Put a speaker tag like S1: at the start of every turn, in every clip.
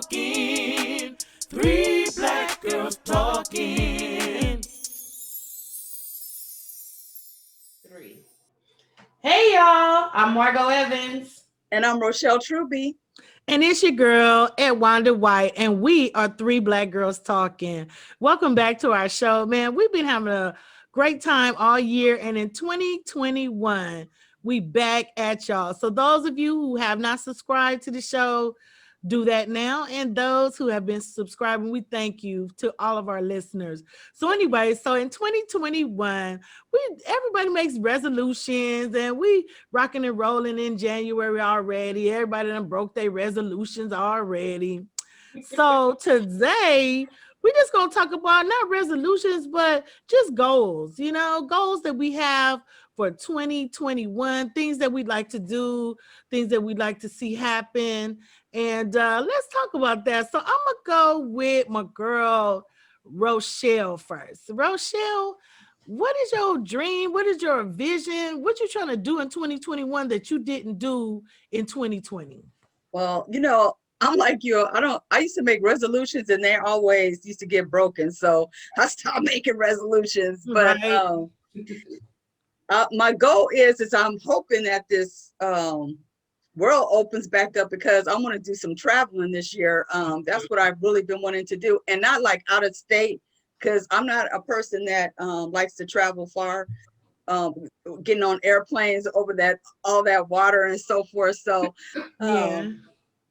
S1: talking. Three black girls talking. Three. Hey y'all, I'm Margot Evans.
S2: And I'm Rochelle Truby.
S3: And it's your girl, Edwonda White, and we are Three Black Girls Talking. Welcome back to our show, man. We've been having a great time all year, and in 2021, we back at y'all. So those of you who have not subscribed to the show, do that now. And those who have been subscribing, we thank you to all of our listeners. So anyway, so in 2021, everybody makes resolutions and we rocking and rolling in January already. Everybody done broke their resolutions already. So today, we're just going to talk about not resolutions, but just goals, goals that we have for 2021, things that we'd like to do, things that we'd like to see happen. And let's talk about that. So I'm going to go with my girl, Rochelle first. Rochelle, what is your dream? What is your vision? What you trying to do in 2021 that you didn't do in 2020?
S2: Well, I'm like you. I used to make resolutions and they always used to get broken. So I stopped making resolutions. But
S3: Right.
S2: My goal is I'm hoping that this world opens back up because I want to do some traveling this year. That's what I've really been wanting to do, and not like out of state, because I'm not a person that likes to travel far. Um, Getting on airplanes over all that water and so forth. So
S3: Yeah.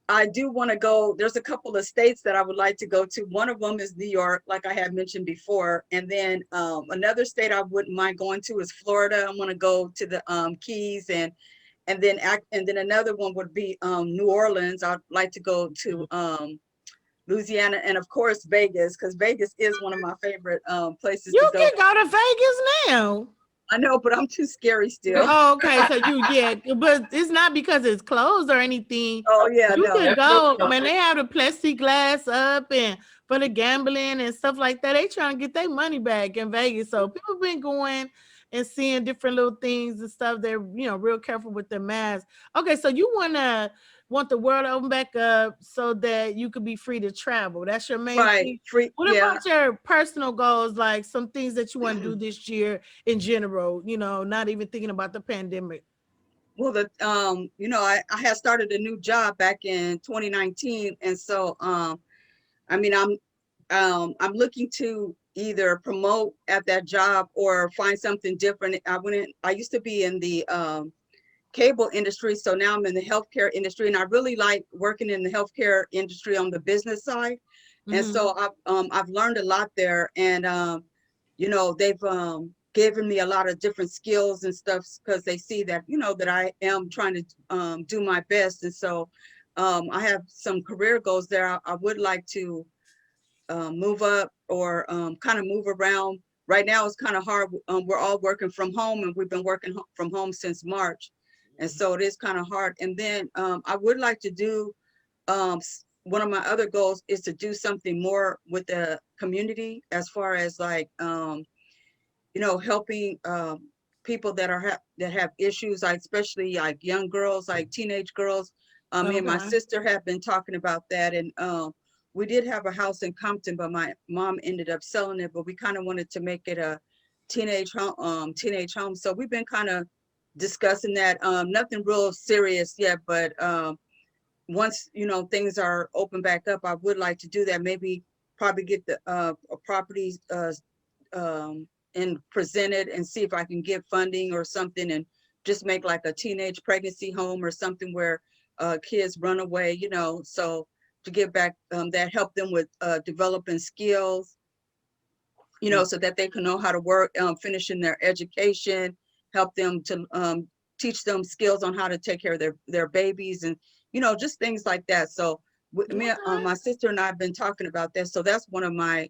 S2: I do want to go. There's a couple of states that I would like to go to. One of them is New York, like I had mentioned before. And then another state I wouldn't mind going to is Florida. I want to go to the Keys and then another one would be New Orleans. I'd like to go to Louisiana and of course Vegas, because Vegas is one of my favorite places to
S3: You
S2: go.
S3: can go to Vegas now.
S2: I know, but I'm too scary still.
S3: Oh, okay. So but it's not because it's closed or anything.
S2: Oh yeah,
S3: You
S2: no.
S3: can go. Man, they have the plexiglass up and for the gambling and stuff like that. They trying to get their money back in Vegas. So people been going and seeing different little things and stuff. They're real careful with their masks. Okay, so you want the world to open back up so that you could be free to travel. That's your main
S2: Right.
S3: thing.
S2: Free.
S3: What
S2: Yeah.
S3: about your personal goals, like some things that you want to do this year in general, not even thinking about the pandemic?
S2: Well, I had started a new job back in 2019, and so I mean, I'm looking to either promote at that job or find something different. I used to be in the cable industry, so now I'm in the healthcare industry, and I really like working in the healthcare industry on the business side. And so I've learned a lot there, and they've given me a lot of different skills and stuff because they see that that I am trying to do my best. And so I have some career goals there. I would like to move up or kind of move around. Right now it's kind of hard. We're all working from home, and we've been working from home since March, and so it is kind of hard. And then I would like to do one of my other goals is to do something more with the community, as far as like helping people that have issues, like especially like young girls, like teenage girls. Me and my
S3: Okay.
S2: sister have been talking about that, and we did have a house in Compton, but my mom ended up selling it. But we kind of wanted to make it a teenage home. So we've been kind of discussing that. Nothing real serious yet, but once things are open back up, I would like to do that. Maybe probably get the properties and present it and see if I can get funding or something, and just make like a teenage pregnancy home or something where kids run away, so to give back, that help them with developing skills, so that they can know how to work, finishing their education, help them to teach them skills on how to take care of their babies, and just things like that. So my sister and I have been talking about that. So that's one of my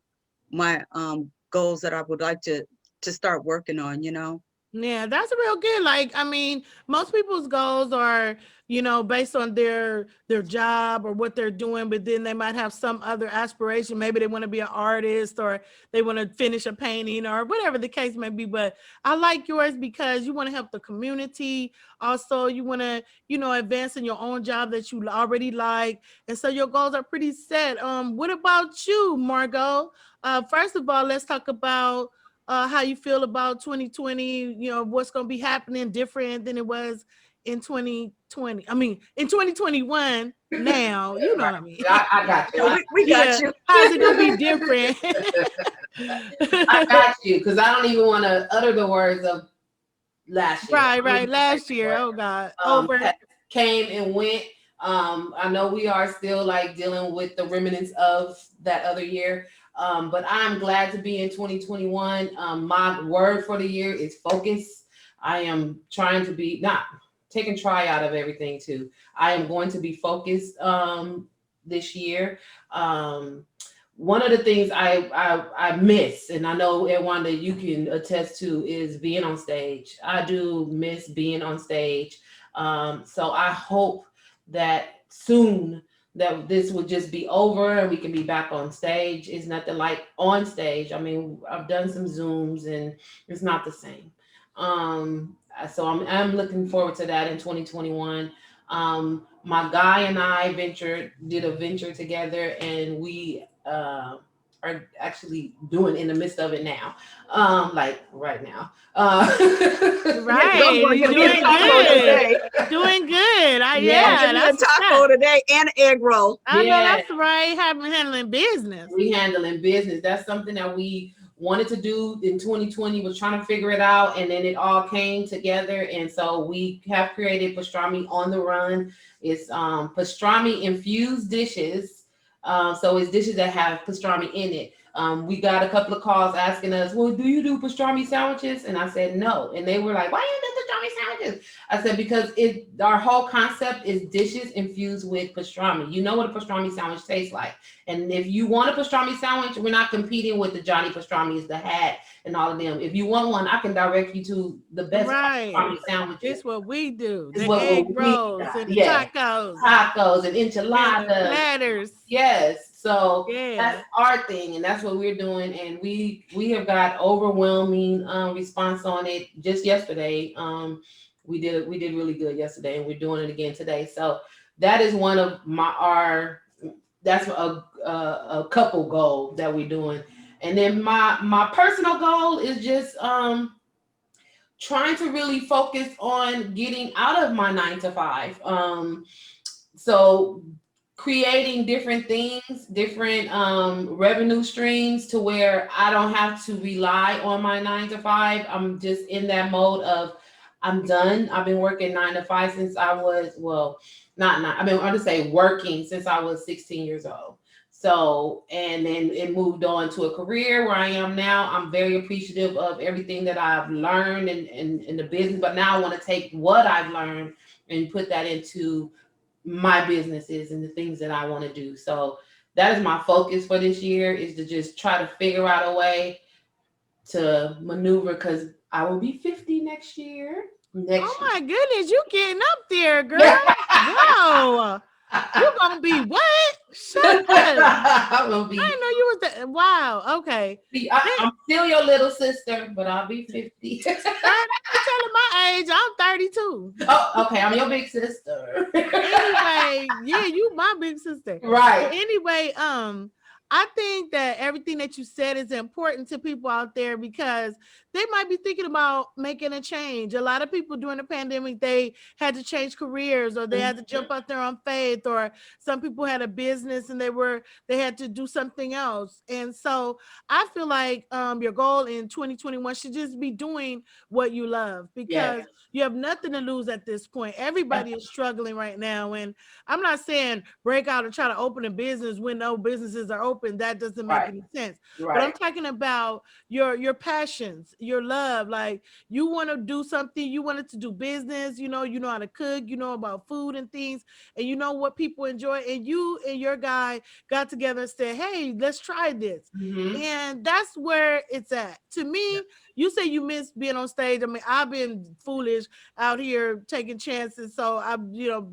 S2: goals that I would like to start working on.
S3: Yeah, that's real good. Like, I mean, most people's goals are, based on their job or what they're doing, but then they might have some other aspiration. Maybe they want to be an artist or they want to finish a painting or whatever the case may be. But I like yours because you want to help the community. Also, you want to, advance in your own job that you already like. And so your goals are pretty set. What about you, Margot? First of all, let's talk about how you feel about 2020, what's going to be happening different than it was in 2020. I mean, in 2021 now, you know
S1: Right.
S3: what I mean?
S1: I got you.
S2: So we got
S3: Yeah.
S2: you.
S3: How's it going to be different?
S1: I got you because I don't even want to utter the words of last year.
S3: Right,
S1: I don't
S3: right.
S1: even wanna say
S3: Last
S1: the
S3: year.
S1: word.
S3: Oh God. Over.
S1: Came and went. I know we are still like dealing with the remnants of that other year. But I'm glad to be in 2021. My word for the year is focus. I am trying to be not taking try out of everything too. I am going to be focused this year. Um, One of the things I miss, and I know Edwonda, you can attest to, is being on stage. I do miss being on stage. So I hope that soon that this will just be over and we can be back on stage. It's nothing like on stage. I mean, I've done some Zooms and it's not the same. So I'm looking forward to that in 2021. My guy and I did a venture together, and we are actually doing in the midst of it now, like right now.
S2: Yeah, because I'm
S3: Right.
S2: going to
S3: You're
S2: get me a
S3: doing
S2: taco
S3: good.
S2: today.
S3: Doing good.
S2: I'm
S1: Yeah,
S2: going to
S3: Yeah,
S2: get me a
S3: that's what's
S2: taco
S3: up.
S2: today and an egg roll.
S3: I know
S1: yeah.
S3: that's right. Having handling business.
S1: We handling business. That's something that we wanted to do in 2020, was trying to figure it out, and then it all came together. And so we have created pastrami on the run. It's pastrami infused dishes. So it's dishes that have pastrami in it. We got a couple of calls asking us, well, do you do pastrami sandwiches? And I said no. And they were like, why you do pastrami sandwiches? I said because our whole concept is dishes infused with pastrami. You know what a pastrami sandwich tastes like. And if you want a pastrami sandwich, we're not competing with the Johnny Pastrami's, the Hat, and all of them. If you want one, I can direct you to the best
S3: Right.
S1: pastrami sandwiches.
S3: It's what we do.
S1: Is
S3: The
S1: what
S3: egg
S1: we
S3: rolls
S1: got.
S3: and the
S1: Yeah,
S3: tacos
S1: tacos and
S3: and the
S1: enchiladas.
S3: platters.
S1: Yes, so that's
S3: Yeah.
S1: our thing, and that's what we're doing. And we have got overwhelming response on it. Just yesterday, we did really good yesterday, and we're doing it again today. So that is one of our that's a couple goal that we're doing. And then my personal goal is just trying to really focus on getting out of my 9 to 5. So creating different things, different revenue streams, to where I don't have to rely on my 9 to 5. I'm just in that mode of I'm done. I've been working 9 to 5 since I was, well, not nine. I mean, I'm just say working since I was 16 years old. So, and then it moved on to a career where I am now. I'm very appreciative of everything that I've learned in the business, but now I want to take what I've learned and put that into my businesses and the things that I want to do. So that is my focus for this year, is to just try to figure out a way to maneuver, because I will be 50 next year.
S3: Oh
S1: Next
S3: my goodness, you getting up there, girl.
S1: year.
S3: Whoa. You gonna be what? Shut up.
S1: I'm gonna
S3: I
S1: be.
S3: didn't know you was that. Wow. Okay.
S1: I'm still your little sister, but I'll be 50.
S3: You telling my age. I'm 32.
S1: Oh, okay. I'm your big sister.
S3: Anyway, yeah, you my big sister. But
S1: Right.
S3: anyway, I think that everything that you said is important to people out there because they might be thinking about making a change. A lot of people during the pandemic, they had to change careers or they had to jump out there on faith, or some people had a business and they had to do something else. And so I feel like your goal in 2021 should just be doing what you love,
S1: Yes.
S3: because you have nothing to lose at this point. Everybody is struggling right now. And I'm not saying break out and try to open a business when no businesses are open. That doesn't make
S1: Right.
S3: any sense. But I'm
S1: Right.
S3: talking about your passions, your love. Like you want to do something, you wanted to do business, you know how to cook, you know about food and things, and you know what people enjoy. And you and your guy got together and said, hey, let's try this.
S1: Mm-hmm.
S3: And that's where it's at. To me, you say you miss being on stage. I mean, I've been foolish out here taking chances. So I've,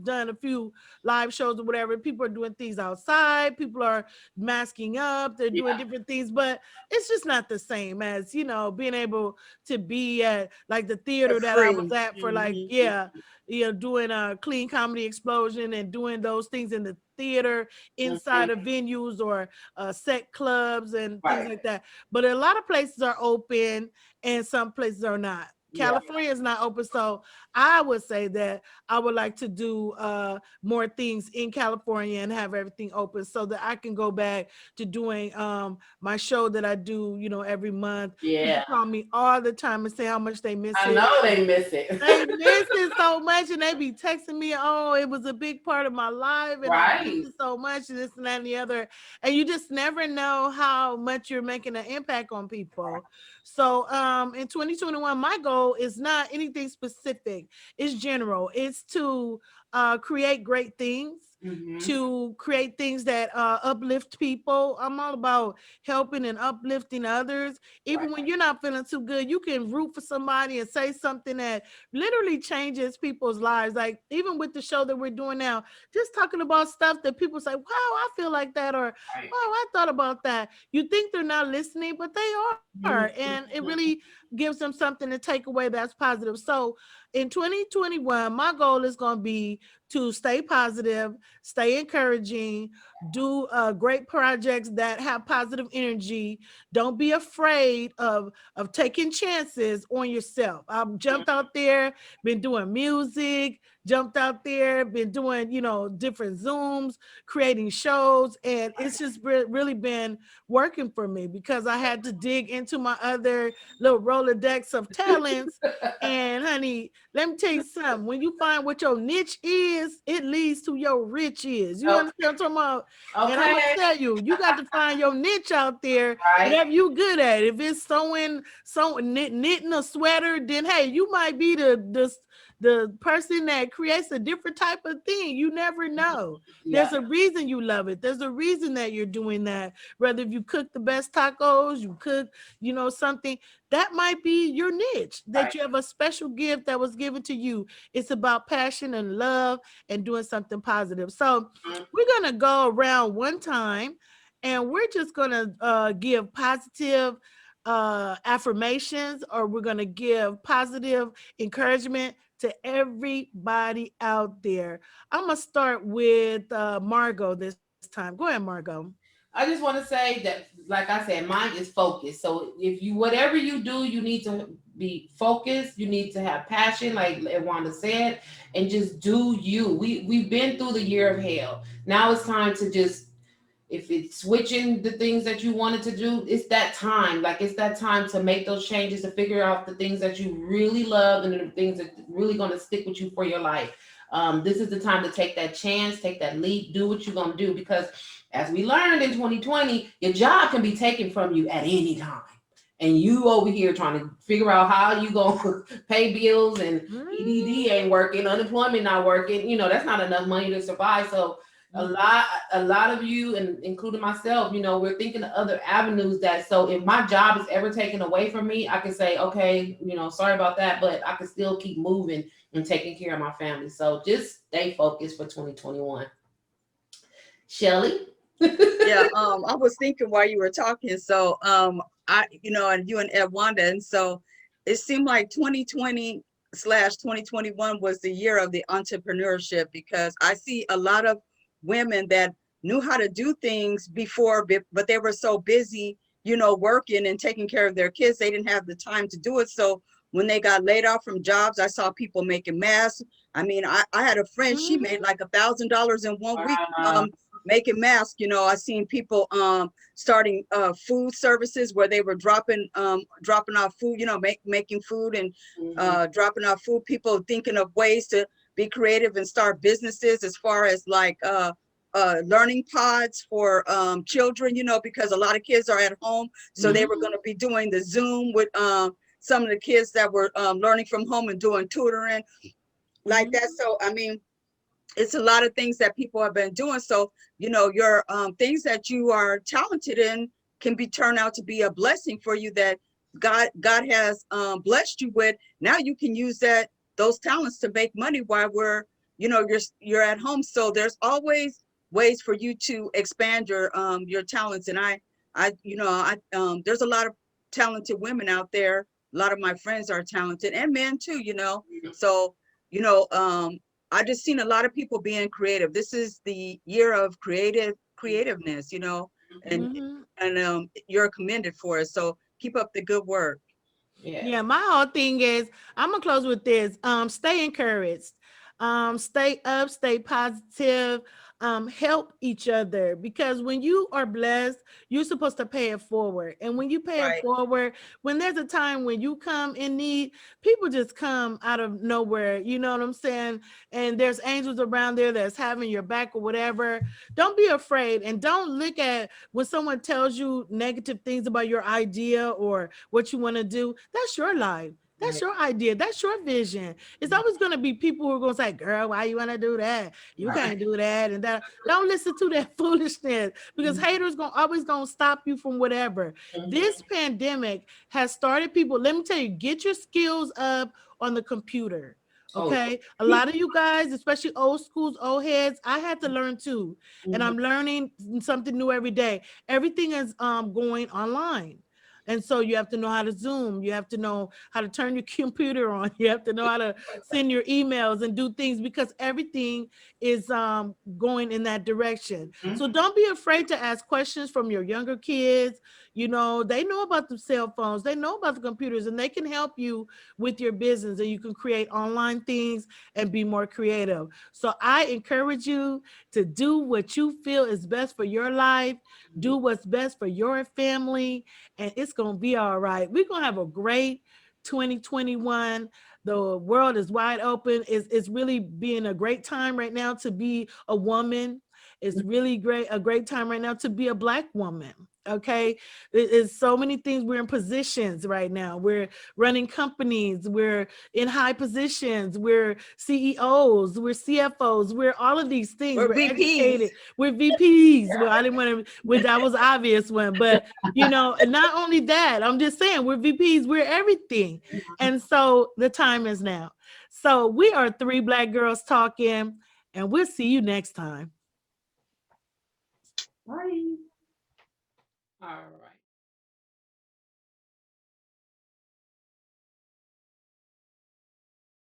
S3: done a few live shows or whatever. People are doing things outside. People are masking up. They're doing different things, but it's just not the same as, being able to be at like the theater that I was
S2: Free.
S3: at for like, doing a clean comedy explosion and doing those things in the theater inside of venues or set clubs and things like that. But a lot of places are open and some places are not. California is not open, so I would say that I would like to do more things in California and have everything open so that I can go back to doing my show that I do, every month. People call me all the time and say how much they miss it.
S1: I know they miss it.
S3: They miss it so much, and they be texting me, "Oh, it was a big part of my life, and I miss it so much, and this and that and the other." And you just never know how much you're making an impact on people. So, in 2021, my goal is not anything specific. It's general. It's to create great things. To create things that uplift people. I'm all about helping and uplifting others. Even when you're not feeling too good, you can root for somebody and say something that literally changes people's lives. Like even with the show that we're doing now, just talking about stuff that people say, wow, I feel like that, or wow, I thought about that. You think they're not listening, but they are. And it really gives them something to take away that's positive. So in 2021, my goal is going to be to stay positive, stay encouraging, do great projects that have positive energy. Don't be afraid of taking chances on yourself. I've jumped out there, been doing music, jumped out there, been doing, different Zooms, creating shows, and it's just really been working for me because I had to dig into my other little Rolodex of talents. And honey, let me tell you something. When you find what your niche is, it leads to your riches. You understand what I'm talking about? And I'm gonna tell you, you got to find your niche out there, whatever you good at. If it's sewing, knitting a sweater, then hey, you might be the person that creates a different type of thing. You never know. There's a reason you love it. There's a reason that you're doing that. Whether if you cook the best tacos, you cook, something that might be your niche, that you have a special gift that was given to you. It's about passion and love and doing something positive. So we're going to go around one time and we're just going to give positive affirmations, or we're going to give positive encouragement to everybody out there. I'm going to start with Margot this time. Go ahead, Margot.
S1: I just want to say that, like I said, mine is focus. So if you, whatever you do, you need to be focused. You need to have passion, like Edwonda said, and just do you. We've been through the year of hell. Now it's time to just, if it's switching the things that you wanted to do, it's that time. Like it's that time to make those changes, to figure out the things that you really love and the things that really going to stick with you for your life. This is the time to take that chance, take that leap, do what you're going to do, because as we learned in 2020, your job can be taken from you at any time. And you over here trying to figure out how you gonna pay bills, and EDD ain't working, unemployment not working. That's not enough money to survive. So a lot of you, and including myself, we're thinking of other avenues that, so if my job is ever taken away from me, I can say, okay, sorry about that, but I can still keep moving and taking care of my family. So just stay focused for 2021. Shelly?
S2: I was thinking while you were talking. So and you and Edwonda, and so it seemed like 2020/2021 was the year of the entrepreneurship, because I see a lot of women that knew how to do things before, but they were so busy, working and taking care of their kids, they didn't have the time to do it. So when they got laid off from jobs, I saw people making masks. I mean, I had a friend, she made like $1,000 in 1 week making masks. I seen people starting food services where they were dropping off food, making food and dropping off food. People thinking of ways to be creative and start businesses as far as like learning pods for children, because a lot of kids are at home. So they were going to be doing the Zoom with some of the kids that were learning from home and doing tutoring like that. So, I mean, it's a lot of things that people have been doing. So, your things that you are talented in can be turned out to be a blessing for you, that God has blessed you with. Now you can use those talents to make money while you're at home. So there's always ways for you to expand your talents. And there's a lot of talented women out there. A lot of my friends are talented, and men too. So, you know, I just seen a lot of people being creative. This is the year of creativeness, and
S3: Mhm.
S2: you're commended for it. So keep up the good work.
S1: Yeah.
S3: Yeah, my whole thing is I'm gonna close with this. Stay encouraged. Stay up, stay positive, help each other because when you are blessed, you're supposed to pay it forward. And when you pay it
S2: Right.
S3: forward, when there's a time when you come in need, people just come out of nowhere. You know what I'm saying? And there's angels around there that's having your back or whatever. Don't be afraid and don't look at when someone tells you negative things about your idea or what you want to do. That's your life. That's
S1: Right.
S3: your idea. That's your vision. It's always going to be people who are going to say, girl, why you want to do that? You
S1: Right.
S3: can't do that. And that. Don't listen to that foolishness because haters always going to stop you from whatever. This pandemic has started people. Let me tell you, get your skills up on the computer.
S1: Oh,
S3: Okay. A lot of you guys, especially old schools, old heads, I had to learn too. And
S1: mhm.
S3: I'm learning something new every day. Everything is going online. And so you have to know how to Zoom. You have to know how to turn your computer on. You have to know how to send your emails and do things because everything is going in that direction. So
S1: Mhm.
S3: don't be afraid to ask questions from your younger kids. You know, they know about the cell phones, they know about the computers, and they can help you with your business and you can create online things and be more creative. So I encourage you to do what you feel is best for your life, do what's best for your family, and it's going to be all right. We're going to have a great 2021. The world is wide open. It's really being a great time right now to be a woman. It's really a great time right now to be a Black woman. Okay. It's so many things. We're in positions right now. We're running companies. We're in high positions. We're CEOs. We're CFOs. We're all of these things.
S2: We're
S3: We're
S2: VPs.
S3: educated. We're VPs. Well, I didn't want to, that was obvious one, but and not only that, I'm just saying we're VPs, we're everything. And so the time is now. So we are three Black girls talking, and we'll see you next time.
S1: Bye. All right.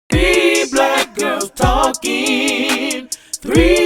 S3: Three Black girls talking. Three